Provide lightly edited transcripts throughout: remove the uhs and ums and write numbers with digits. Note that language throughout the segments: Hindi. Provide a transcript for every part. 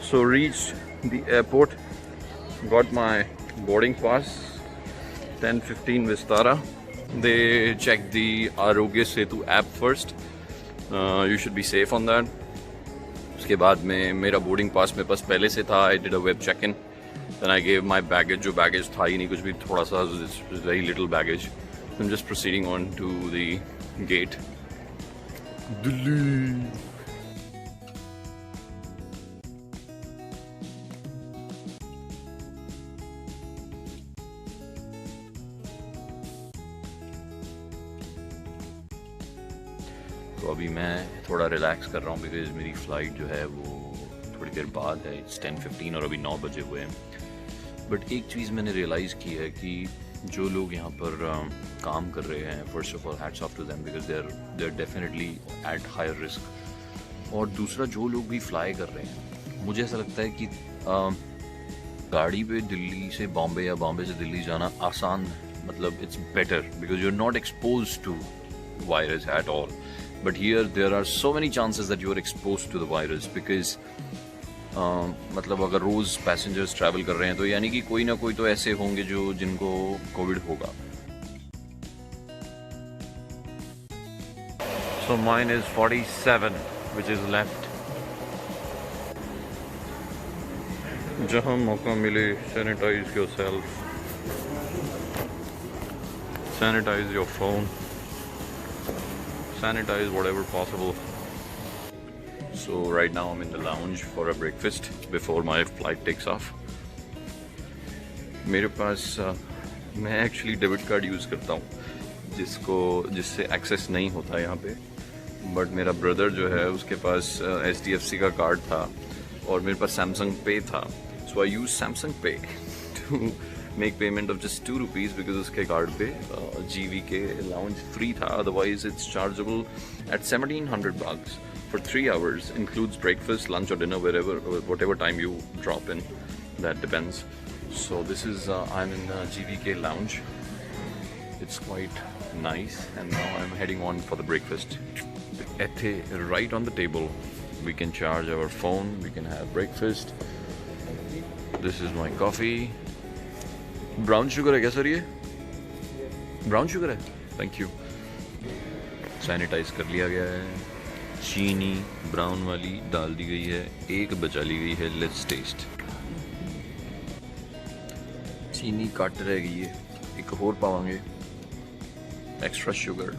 So reached the airport, got my boarding pass, 10:15 Vistara. They checked the Arogya Setu app first. You should be safe on that. उसके बाद में मेरा बोर्डिंग पास मेरे पास पहले से था. I did a web check-in. Then I gave my baggage. जो baggage था ही नहीं कुछ भी, थोड़ा सा, very little baggage. I'm just proceeding on to the gate. Delhi. तो अभी मैं थोड़ा रिलैक्स कर रहा हूँ बिकॉज मेरी फ़्लाइट जो है वो थोड़ी देर बाद है. इट्स 10:15 और अभी 9 बजे हुए हैं. बट एक चीज़ मैंने रियलाइज़ की है कि जो लोग यहाँ पर काम कर रहे हैं, first of all hats off to them because they are definitely at higher risk. और दूसरा जो लोग भी फ्लाई कर रहे हैं, मुझे ऐसा लगता है कि गाड़ी पे दिल्ली से बॉम्बे या बॉम्बे से दिल्ली जाना आसान, मतलब it's better because you are not expose to virus at all. But here there are so many chances that you are exposed to the virus because मतलब अगर रोज़ पैसेंजर्स ट्रैवल कर रहे हैं तो यानी कि कोई ना कोई तो ऐसे होंगे जो जिनको कोविड होगा. So mine is 47 which is left. जहाँ मौका मिले sanitize yourself, sanitize your phone, sanitize whatever possible. So right now I'm in the lounge for a breakfast before my flight takes off. मेरे पास मैं एक्चुअली डेबिट कार्ड यूज़ करता हूँ जिससे एक्सेस नहीं होता यहाँ पे. बट मेरा ब्रदर जो है उसके पास HDFC का कार्ड था और मेरे पास सैमसंग पे था. So I use Samsung Pay to make payment of just 2 rupees because उसके कार्ड पे GVK lounge free था. Otherwise it's chargeable at 1700 bucks for 3 hours. Includes breakfast, lunch or dinner whatever time you drop in. That depends. So this is I'm in GVK lounge. It's quite nice and now I'm heading on for the breakfast. Right on the table we can charge our phone, we can have breakfast. This is my coffee. Brown sugar है क्या सर? ये ब्राउन शुगर है. Thank you. सैनिटाइज कर लिया गया है. चीनी ब्राउन वाली डाल दी गई है, एक बचा ली गई है. Let's test. चीनी कट रह गई है, एक और पावांगे. Extra sugar.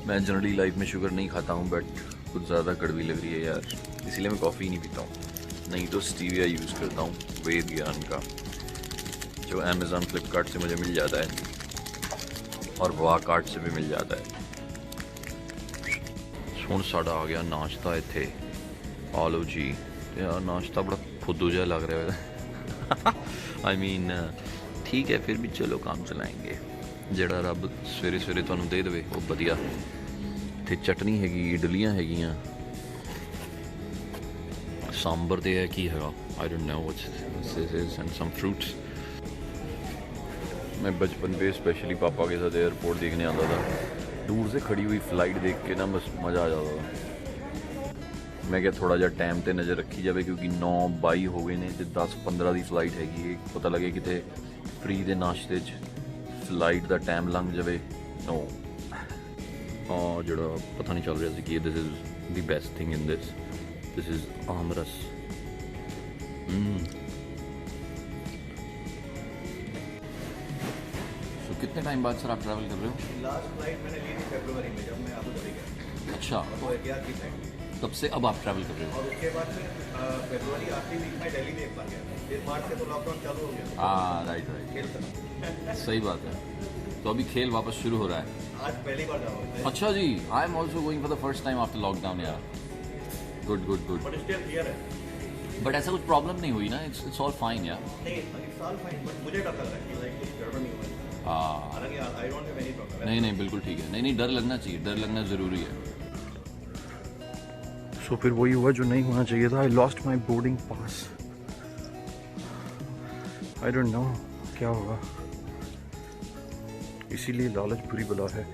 मैं जनरली लाइफ में शुगर नहीं खाता हूँ बट कुछ ज़्यादा कड़वी लग रही है यार, इसलिए मैं कॉफ़ी नहीं पीता हूँ. नहीं तो स्टीविया यूज़ करता हूँ, वेद ज्ञान का, जो अमेज़ॉन फ्लिपकार्ट से मुझे मिल जाता है और वाह कार्ट से भी मिल जाता है. ਹੁਣ ਸਾਡਾ आ गया नाश्ता इत्थे. आलो जी यार, नाश्ता बड़ा फुद्दू जहा लग रहा है. आई मीन ठीक है, फिर भी चलो काम चलाएंगे. ਜਿਹੜਾ ਰੱਬ ਸਵੇਰੇ ਸਵੇਰੇ ਤੁਹਾਨੂੰ ਦੇ ਦੇਵੇ ਉਹ ਵਧੀਆ. ਇੱਥੇ ਚਟਨੀ ਹੈਗੀ, ਇਡਲੀਆਂ ਹੈਗੀਆਂ, सांबर ਤੇ ਹੈ ਕੀ ਹੈਗਾ I don't know what this is and some fruits. मैं बचपन पे स्पेशली पापा के साथ एयरपोर्ट देखने आता था. दूर से खड़ी हुई फ्लाइट देख के ना बस मज़ा आ जाता था. मैं क्या थोड़ा जहा टाइम ते नज़र रखी जाए क्योंकि 9:22 हो गए ने ते 10:15 की फ्लाइट हैगी. पता लगे किते फ्री दे नाश्ते फ्लाइट का टाइम लंघ जाए. नो जो पता नहीं चल रहा कि this is the best thing in this is aamras. कितने टाइम बाद सर आप ट्रैवल कर रहे हो? लास्ट फ्लाइट मैंने ली थी फरवरी में जब मैं अबू धाबी गया. अच्छा, तो एहतियात की फ्लाइट. तब से अब आप ट्रैवल कर रहे हो? और उसके बाद फिर फरवरी आखिरी वीक में दिल्ली में एक बार गया. इस मार्च से तो लॉकडाउन चालू हो गया. हाँ राइट. खेल खत्म. सही बात है. तो अभी खेल वापस शुरू हो रहा है. आज पहली बार जा रहा हूँ. अच्छा जी, I am also going for the first time after lockdown यार. Good good good. But still here है. बट ऐसा कुछ प्रॉब्लम नहीं हुई ना? इट्स ऑल फाइन यार. नहीं, इट्स ऑल फाइन. बट मुझे डर लग रहा है कि लाइक कुछ गड़बड़ नहीं हुआ. हाँ हालांकि I don't have any problem. नहीं नहीं बिल्कुल ठीक है. नहीं नहीं, डर लगना चाहिए, डर लगना ज़रूरी है. सो फिर वही हुआ जो नहीं होना चाहिए था. I lost my boarding pass. I don't no क्या होगा, इसीलिए लालच बुरी बला है.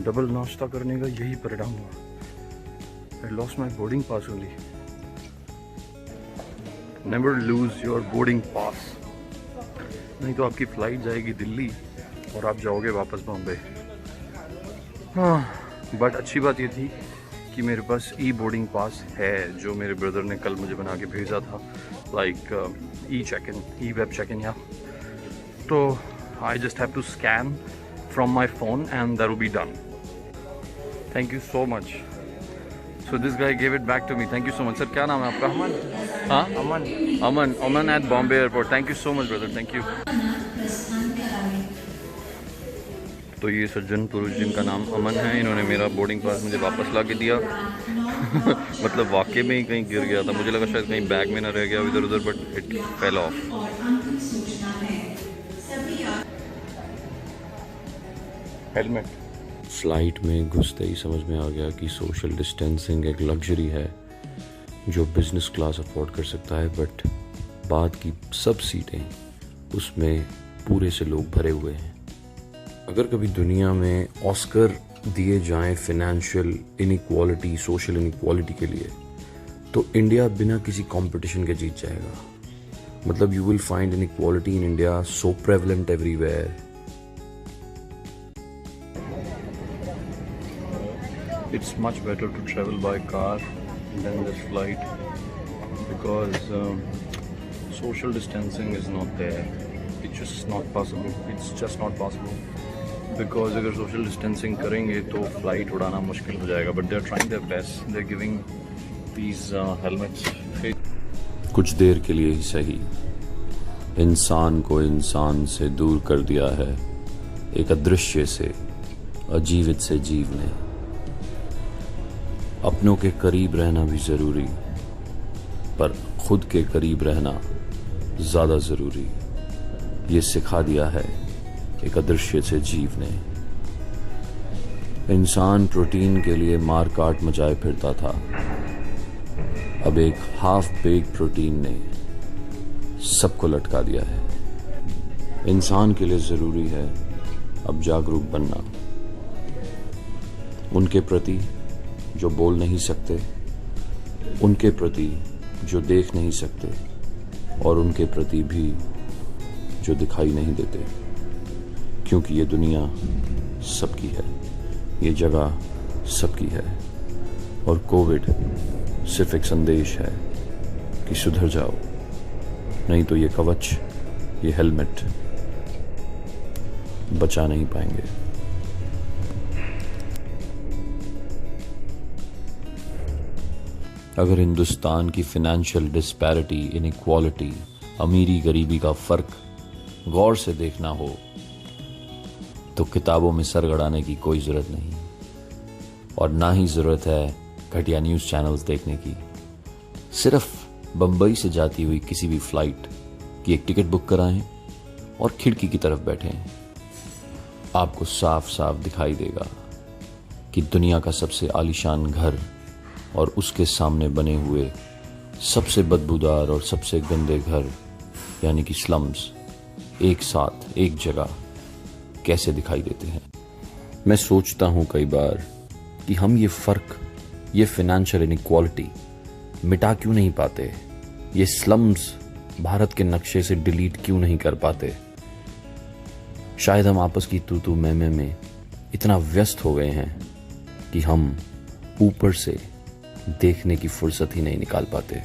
डबल नाश्ता करने का यही परिणाम हुआ. I lost my boarding pass only. Never lose your boarding pass, नहीं तो आपकी फ़्लाइट जाएगी दिल्ली और आप जाओगे वापस बॉम्बे। हाँ, बट अच्छी बात ये थी कि मेरे पास ई बोर्डिंग पास है जो मेरे ब्रदर ने कल मुझे बना के भेजा था, like e check in, e web check in. या तो I just have to scan from my phone and that will be done. Thank you so much. So this guy gave it back to me, thank you so much. Sir क्या नाम है आपका? अमन। हाँ, Aman. Aman, Aman at Bombay airport. Thank you so much brother, thank you. तो ये सज्जन पुरुष जिनका नाम अमन है, इन्होंने मेरा बोर्डिंग पास मुझे वापस ला के दिया। मतलब वाकई में ही कहीं गिर गया था, मुझे लगा शायद कहीं बैग में ना रह गया इधर उधर, but it fell off. Helmet. Flight में घुसते ही समझ में आ गया कि सोशल डिस्टेंसिंग एक लग्जरी है जो बिजनेस क्लास अफोर्ड कर सकता है, बट बाद की सब सीटें उसमें पूरे से लोग भरे हुए हैं। अगर कभी दुनिया में ऑस्कर दिए जाएं फाइनेंशियल इनइक्वालिटी, सोशल इनइक्वालिटी के लिए, तो इंडिया बिना किसी कंपटीशन के जीत जाएगा। मतलब you will find inequality in India so prevalent everywhere. It's much better to travel by car than this flight because social distancing is not there. It's just not possible. It's just not possible. Because अगर social distancing करेंगे तो flight उड़ाना मुश्किल हो जाएगा. But they're trying their best. They're giving these helmets. कुछ देर के लिए ही सही इंसान को इंसान से दूर कर दिया है एक अदृश्य से, अजीवित से जीव ने। अपनों के करीब रहना भी जरूरी, पर खुद के करीब रहना ज्यादा जरूरी, ये सिखा दिया है एक अदृश्य से जीव ने। इंसान प्रोटीन के लिए मार काट मचाए फिरता था, अब एक हाफ बेक प्रोटीन ने सबको लटका दिया है। इंसान के लिए जरूरी है अब जागरूक बनना, उनके प्रति जो बोल नहीं सकते, उनके प्रति जो देख नहीं सकते, और उनके प्रति भी जो दिखाई नहीं देते, क्योंकि ये दुनिया सबकी है, ये जगह सबकी है, और कोविड सिर्फ एक संदेश है कि सुधर जाओ, नहीं तो ये कवच, ये हेलमेट बचा नहीं पाएंगे। अगर हिंदुस्तान की फिनेंशियल डिस्पैरिटी, इनइक्वालिटी, अमीरी गरीबी का फर्क गौर से देखना हो तो किताबों में सर गड़ाने की कोई जरूरत नहीं, और ना ही जरूरत है घटिया न्यूज़ चैनल्स देखने की। सिर्फ बंबई से जाती हुई किसी भी फ्लाइट की एक टिकट बुक कराएं और खिड़की की तरफ बैठें, आपको साफ साफ दिखाई देगा कि दुनिया का सबसे आलीशान घर और उसके सामने बने हुए सबसे बदबूदार और सबसे गंदे घर यानी कि स्लम्स एक साथ एक जगह कैसे दिखाई देते हैं। मैं सोचता हूं कई बार कि हम ये फर्क, ये फाइनेंशियल इनइक्वालिटी मिटा क्यों नहीं पाते, ये स्लम्स भारत के नक्शे से डिलीट क्यों नहीं कर पाते। शायद हम आपस की तू तू मैं में इतना व्यस्त हो गए हैं कि हम ऊपर से देखने की फुर्सत ही नहीं निकाल पाते।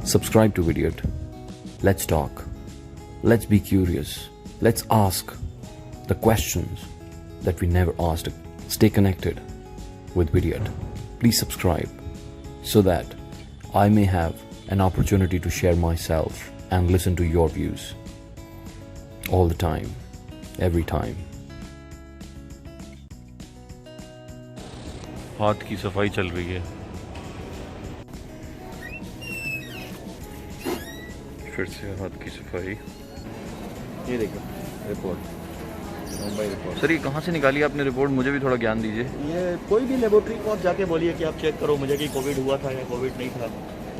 Subscribe to Vidiot, let's talk, let's be curious, let's ask the questions that we never asked. Stay connected with Vidyard. Please subscribe so that I may have an opportunity to share myself and listen to your views all the time, every time. हाथ की सफाई चल रही है। फिर से हाथ की सफाई। ये देखो रिपोर्ट, मुंबई रिपोर्ट। सर ये कहाँ से निकाली आपने रिपोर्ट, मुझे भी थोड़ा ज्ञान दीजिए। ये कोई भी लेबोरेटरी को आप जाके बोलिए कि आप चेक करो मुझे कि कोविड हुआ था या कोविड नहीं था,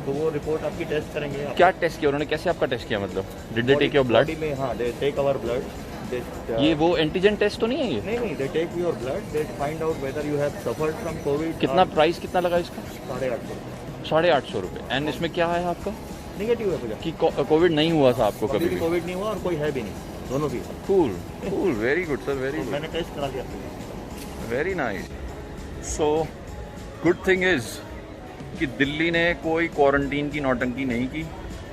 तो वो रिपोर्ट आपकी टेस्ट करेंगे। क्या टेस्ट किया उन्होंने, कैसे आपका टेस्ट किया, मतलब did they take your blood? में हाँ, दे टेक आवर ब्लड ये वो एंटीजन टेस्ट तो नहीं है ये? नहीं, they take your blood, they find out whether you have suffered from COVID. कितना प्राइस कितना लगा इसका? 850 850 रुपये। एंड इसमें क्या है आपका नेगेटिव है भैया, कि कोविड नहीं हुआ था आपको कभी कभी भी भी? कोविड नहीं हुआ और कोई है भी नहीं, दोनों भी। Cool cool, very good sir, very good, मैंने टेस्ट करा लिया। Very nice. So good thing is कि दिल्ली ने कोई क्वारंटीन की नौटंकी नहीं की।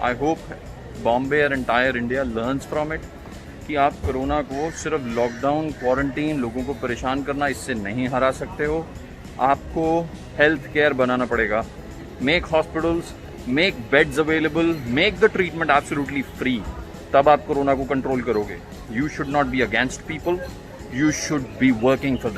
आई होप बॉम्बे और entire India learns from it कि आप कोरोना को सिर्फ लॉकडाउन, क्वारंटीन, लोगों को परेशान करना, इससे नहीं हरा सकते हो। आपको हेल्थ केयर बनाना पड़ेगा। Make hospitals, make beds available, make the treatment absolutely free, तब आप कोरोना को कंट्रोल करोगे। You should not be against people, you should be working for